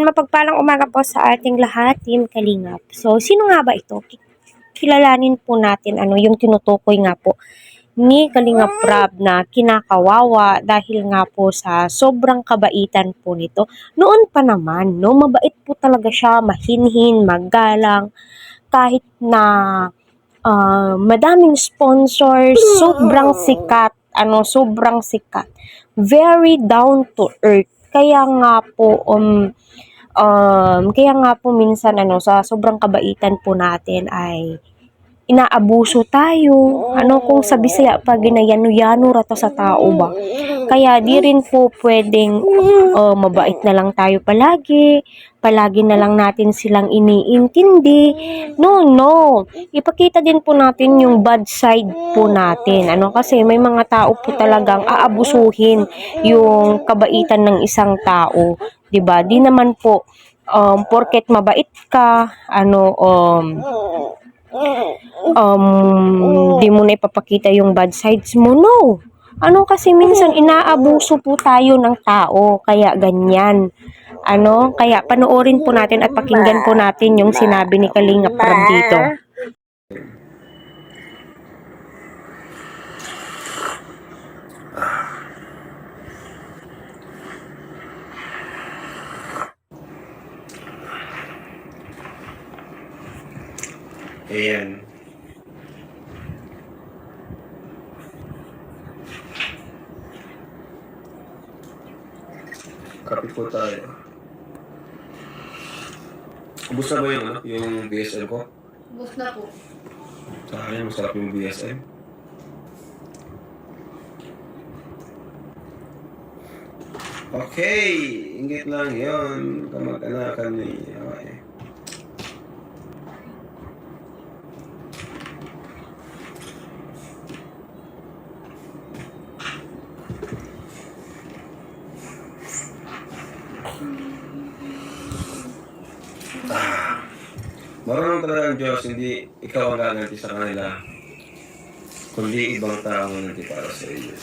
Ayan, mapagpalang umaga po sa ating lahat, Team Kalingap. So, sino nga ba ito? Kilalanin po natin yung tinutukoy nga po ni Kalingap Rab na kinakawawa dahil nga po sa sobrang kabaitan po nito. Noon pa naman, no, mabait po talaga siya, mahinhin, magalang, kahit na madaming sponsors, sobrang sikat, sobrang sikat. Very down to earth. Kaya nga po minsan sa sobrang kabaitan po natin ay inaabuso tayo. Kung sa Bisaya pa ginayano-yano rata sa tao ba. Kaya di rin po pwedeng mabait na lang tayo palagi. Palagi na lang natin silang iniintindi. No. Ipakita din po natin yung bad side po natin. Kasi may mga tao po talagang aabusuhin yung kabaitan ng isang tao. 'Di ba? Di naman po porket mabait ka, di mo na ipapakita yung bad sides mo. No. Kasi minsan inaabuso po tayo ng tao, kaya ganyan. Kaya panoorin po natin at pakinggan po natin yung sinabi ni Kalingap Rab dito. Ayan. Kapit po tayo. Ubus na ba yung BSL ko? Ubus na po. Sa akin, masarap yung BSL. Okay, ingit lang yun. Kamag-anakan ni okay. Marunong talaga ang Diyos, hindi ikaw ang gaganti sa kanila, kundi ibang tao ang nanti para sa iyo.